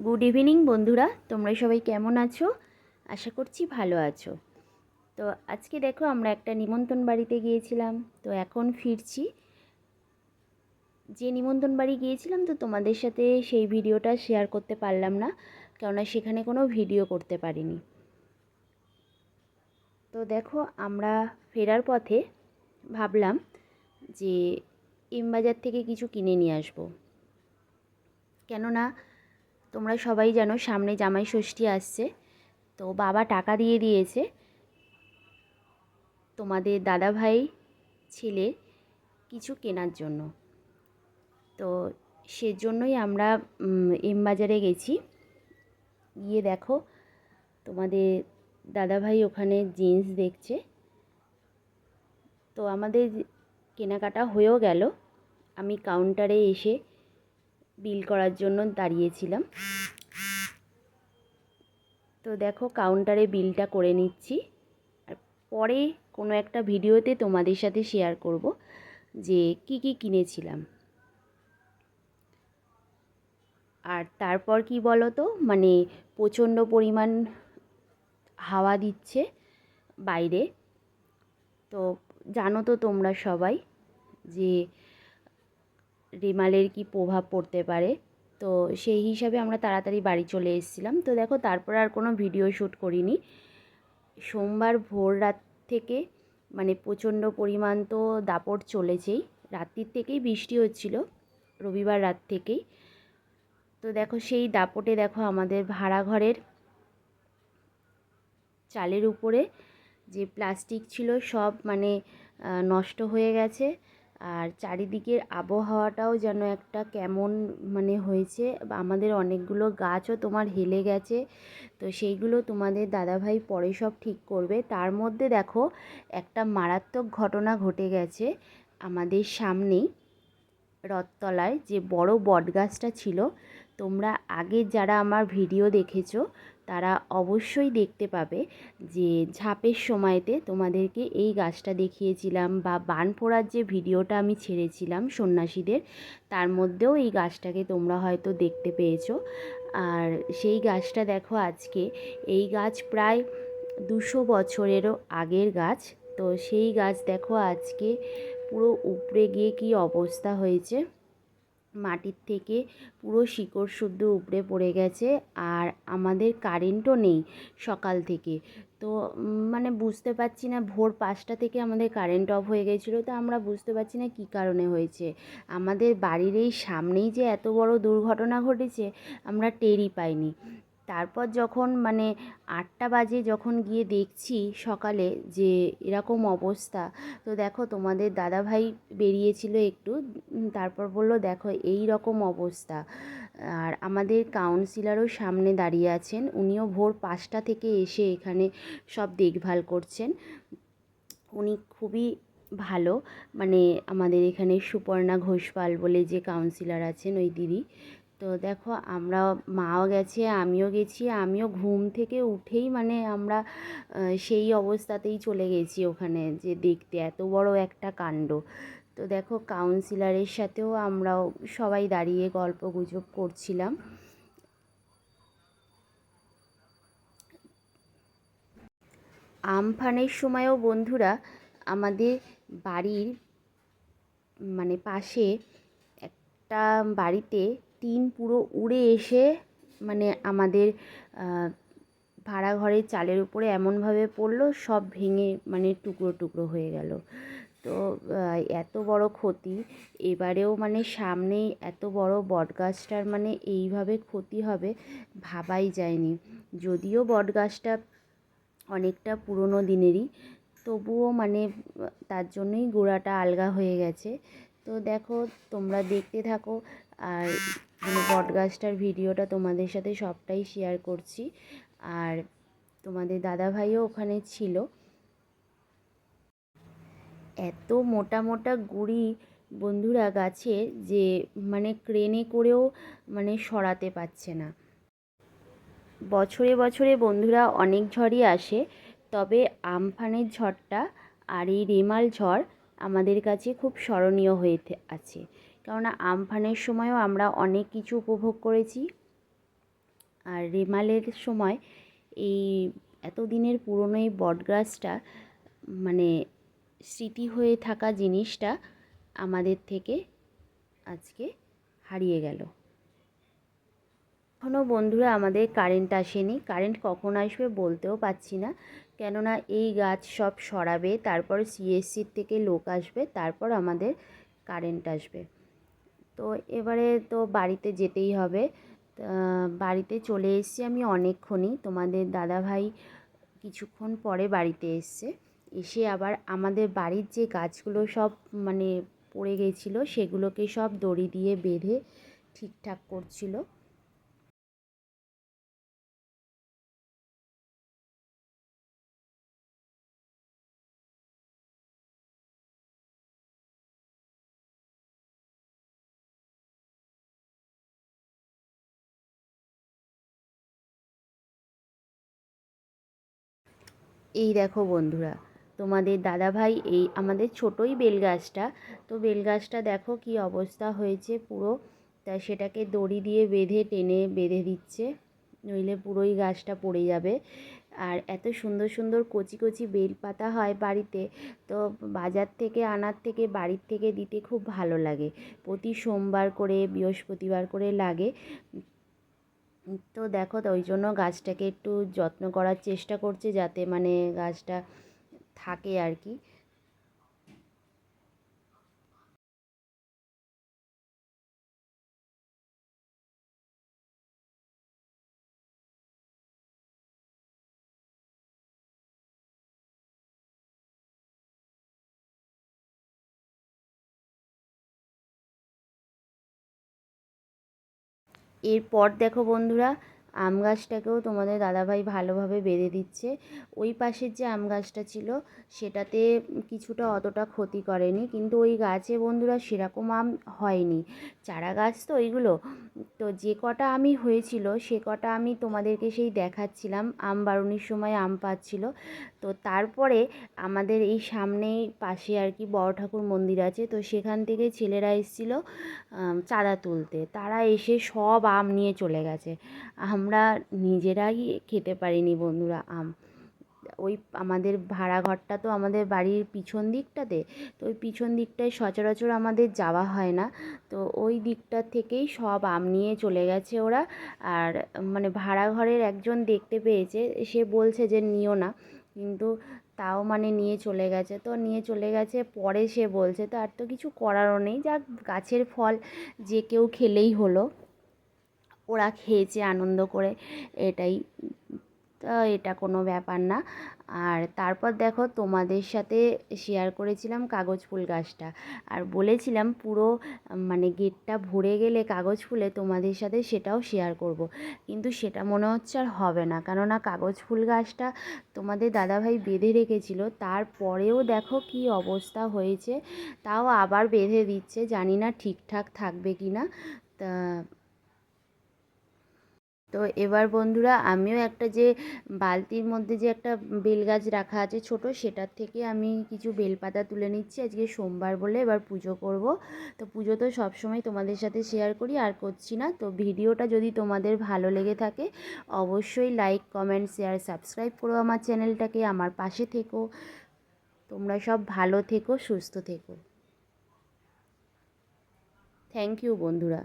Good evening বন্ধুরা, তোমরা সবাই কেমন আছো? আশা করছি ভালো আছো। তো আজকে দেখো আমরা একটা নিমন্ত্রণ বাড়িতে গিয়েছিলাম, তো এখন ফিরছি। যে নিমন্ত্রণ বাড়ি গিয়েছিলাম তো তোমাদের সাথে সেই ভিডিওটা শেয়ার করতে পারলাম না, কেননা সেখানে কোনো ভিডিও করতে পারিনি। তো দেখো আমরা ফেরার পথে ভাবলাম যে এমবাজার থেকে কিছু কিনে নিয়ে আসবো, কেননা তোমরা সবাই জানো সামনে জামাই ষষ্ঠী আসছে। তো বাবা টাকা দিয়ে দিয়েছে তোমাদের দাদাভাই ছেলে কিছু কেনার জন্য। তো সেজন্যই আমরা এমবাজারে গেছি। গিয়ে দেখো তোমাদের দাদাভাই ওখানে জিন্স দেখছে। তো আমাদের কেনাকাটা হয়েও গেল। আমি কাউন্টারে এসে বিল করার জন্য দাঁড়িয়েছিলাম। তো দেখো কাউন্টারে বিলটা করে নিচ্ছি, আর পরে কোনো একটা ভিডিওতে তোমাদের সাথে শেয়ার করব যে কি কি কিনেছিলাম। আর তারপর কি বলো তো, মানে প্রচণ্ড পরিমাণ হাওয়া দিচ্ছে বাইরে। তো জানো তো তোমরা সবাই যে রেমালের কি প্রভাব পড়তে পারে। তো সেই হিসাবে আমরা তাড়াতাড়ি বাড়ি চলে এসেছিলাম। তো দেখো তারপর আর কোনো ভিডিও শ্যুট করিনি। সোমবার ভোর রাত থেকে মানে প্রচণ্ড পরিমাণ তো দাপট চলেছেই, রাত্রির থেকেই বৃষ্টি হচ্ছিল, রবিবার রাত থেকেই। তো দেখো সেই দাপটে দেখো আমাদের ভাড়া ঘরের চালের উপরে যে প্লাস্টিক ছিল সব মানে নষ্ট হয়ে গেছে। আর চারিদিকের আবহাওয়াটাও যেন একটা কেমন মানে হয়েছে। আমাদের অনেকগুলো গাছও তোমার হেলে গেছে। তো সেইগুলো তোমাদের দাদাভাই পরে সব ঠিক করবে। তার মধ্যে দেখো একটা মারাত্মক ঘটনা ঘটে গেছে আমাদের সামনেই। রথতলায় যে বড় বটগাছটা ছিল, তোমরা আগে যারা আমার ভিডিও দেখেছো তারা অবশ্যই দেখতে পাবে যে ঝাঁপের সময়তে তোমাদেরকে এই গাছটা দেখিয়েছিলাম, বা বান ফোড়ার যে ভিডিওটা আমি ছেড়েছিলাম সন্ন্যাসীদের, তার মধ্যেও এই গাছটাকে তোমরা হয়তো দেখতে পেয়েছো। আর সেই গাছটা দেখো আজকে, এই গাছ প্রায় 200 বছরেরও আগের গাছ। তো সেই গাছ দেখো আজকে পুরো উপড়ে গিয়ে কী অবস্থা হয়েছে, মাটির থেকে পুরো শিকড় শুদ্ধ উপড়ে পড়ে গেছে। আর আমাদের কারেন্টও নেই সকাল থেকে। তো মানে বুঝতে পারছি না, ভোর 5টা থেকে আমাদের কারেন্ট অফ হয়ে গেছিলো। তো আমরা বুঝতে পারছি না কী কারণে হয়েছে। আমাদের বাড়ির এই সামনেই যে এত বড় দুর্ঘটনা ঘটেছে আমরা টেরই পাইনি। তারপর যখন মানে 8টা বাজে যখন গিয়ে দেখছি সকালে যে এরকম অবস্থা, তো দেখো তোমাদের দাদাভাই বেরিয়েছিল একটু, তারপর বলল দেখো এই রকম অবস্থা। আর আমাদের কাউন্সিলরও সামনে দাঁড়িয়ে আছেন, উনিও ভোর 5টা থেকে এসে এখানে সব দেখভাল করছেন। উনি খুবই ভালো, মানে আমাদের এখানে সুপর্ণা ঘোষপাল বলে যে কাউন্সিলর আছেন ওই দিদি। তো দেখো আমরা মাও গেছে, আমিও গেছি, আমিও ঘুম থেকে উঠেই মানে আমরা সেই অবস্থাতেই চলে গেছি ওখানে যে দেখতে এত বড় একটা কাণ্ড। তো দেখো কাউন্সিলরের সাথেও আমরাও সবাই দাঁড়িয়ে গল্প গুজব করছিলাম। আমফানের সময়ও বন্ধুরা আমাদের বাড়ির মানে পাশে একটা বাড়িতে টিন পুরো উড়ে এসে মানে আমাদের ভাড়া ঘরের চালের উপরে এমনভাবে পড়লো, সব ভেঙে মানে টুকরো টুকরো হয়ে গেল। তো এত বড় ক্ষতি এবারেও মানে সামনেই এত বড় বটগাছটার মানে এইভাবে ক্ষতি হবে ভাবাই যায়নি। যদিও বটগাছটা অনেকটা পুরনো দিনেরই, তবুও মানে তার জন্যই গোড়াটা আলগা হয়ে গেছে। তো দেখো তোমরা দেখতে থাকো, আর মানে বটগাছটার ভিডিওটা তোমাদের সাথে সবটাই শেয়ার করছি। আর তোমাদের দাদাভাইও ওখানে ছিল। এত মোটা মোটা গুঁড়ি বন্ধুরা গাছের যে মানে ক্রেনে করেও মানে সরাতে পারছে না। বছরে বছরে বন্ধুরা অনেক ঝড়ই আসে, তবে আমফানের ঝড়টা আর এই রেমাল ঝড় আমাদের কাছে খুব স্মরণীয় হয়ে আছে। কেননা আমফানের সময়ও আমরা অনেক কিছু উপভোগ করেছি, আর রেমালের সময় এই এতদিনের পুরনো এই বটগাছটা মানে স্মৃতি হয়ে থাকা জিনিসটা আমাদের থেকে আজকে হারিয়ে গেল। এখনও বন্ধুরা আমাদের কারেন্ট আসেনি, কারেন্ট কখন আসবে বলতেও পারছি না, কেননা এই গাছ সব সরাবে, তারপর সিএসসির থেকে লোক আসবে, তারপর আমাদের কারেন্ট আসবে। তো এবারে তো বাড়িতে যেতেই হবে। বাড়িতে চলে এসেছি আমি অনেকক্ষণই, তোমাদের দাদাভাই কিছুক্ষণ পরে বাড়িতে এসছে। এসে আবার আমাদের বাড়ির যে গাছগুলো সব মানে পড়ে গেছিলো সেগুলোকে সব দড়ি দিয়ে বেঁধে ঠিকঠাক করছিল। এই দেখো বন্ধুরা, তোমাদের দাদাভাই এই আমাদের ছোটোই বেলগাছটা, তো বেলগাছটা দেখো কি অবস্থা হয়েছে পুরো, তা সেটাকে দড়ি দিয়ে বেঁধে টেনে বেঁধে দিচ্ছে, নইলে পুরোই গাছটা পড়ে যাবে। আর এত সুন্দর সুন্দর কচি কচি বেলপাতা হয় বাড়িতে, তো বাজার থেকে আনার থেকে বাড়ির থেকে দিতে খুব ভালো লাগে। প্রতি সোমবার করে বৃহস্পতিবার করে লাগে। তো দেখো, তো ওই জন্য গাছটাকে একটু যত্ন করার চেষ্টা করছে যাতে মানে গাছটা থাকে আর কি। এরপর দেখো বন্ধুরা, আম গাছটাকেও তোমাদের দাদাভাই ভালোভাবে বেঁধে দিচ্ছে। ওই পাশের যে আম গাছটা ছিল সেটাতে কিছুটা অতটা ক্ষতি করেনি, কিন্তু ওই গাছে বন্ধুরা সেরকম আম হয়নি, চারা গাছ তো ওইগুলো। তো যে কটা আমি হয়েছিল সে কটা আমি তোমাদেরকে সেই দেখাচ্ছিলাম, আম বারুনির সময় আম পাচ্ছিল। তো তারপরে আমাদের এই সামনেই পাশে আর কি বড় ঠাকুর মন্দির আছে, তো সেখান থেকে ছেলেরা এসেছিলো চাঁদা তুলতে, তারা এসে সব আম নিয়ে চলে গেছে। আমরা নিজেরাই খেতে পারিনি বন্ধুরা আম। ওই আমাদের ভাড়া ঘরটা তো আমাদের বাড়ির পিছন দিকটাতে, তো ওই পিছন দিকটায় সচরাচর আমাদের যাওয়া হয় না, তো ওই দিকটা থেকেই সব আম নিয়ে চলে গেছে ওরা। আর মানে ভাড়া ঘরের একজন দেখতে পেয়েছে, সে বলছে যে নিও না, কিন্তু তাও মানে নিয়ে চলে গেছে। তো নিয়ে চলে গেছে পরে সে বলছে, তো আর তো কিছু করারও নেই, যাক গাছের ফল যে কেউ খেলেই হলো, ওরা খেয়েছে আনন্দ করে, এটাই। তো এটা কোনো ব্যাপার না। আর তারপর দেখো, তোমাদের সাথে শেয়ার করেছিলাম কাগজ ফুল গাছটা, আর বলেছিলাম পুরো মানে গেটটা ভরে গেলে কাগজ ফুলে তোমাদের সাথে সেটাও শেয়ার করব, কিন্তু সেটা মনে হচ্ছে আর হবে না, কেননা কাগজ ফুল গাছটা তোমাদের দাদাভাই বেঁধে রেখেছিল, তারপরেও দেখো কি অবস্থা হয়েছে, তাও আবার বেঁধে দিচ্ছে, জানি না ঠিকঠাক থাকবে কি না। তা তো এবার বন্ধুরা আমিও একটা যে বালতির মধ্যে যে একটা বেল গাছ রাখা আছে ছোট, সেটার থেকে আমি কিছু বেলপাতা তুলে নিচ্ছি, আজকে সোমবার বলে এবার পুজো করব। তো পুজো তো সবসময় তোমাদের সাথে শেয়ার করি, আর করছি না। তো ভিডিওটা যদি তোমাদের ভালো লেগে থাকে অবশ্যই লাইক কমেন্ট শেয়ার সাবস্ক্রাইব করো আমার চ্যানেলটাকে, আমার পাশে থেকো। তোমরা সব ভালো থেকো, সুস্থ থেকো। থ্যাংক ইউ বন্ধুরা।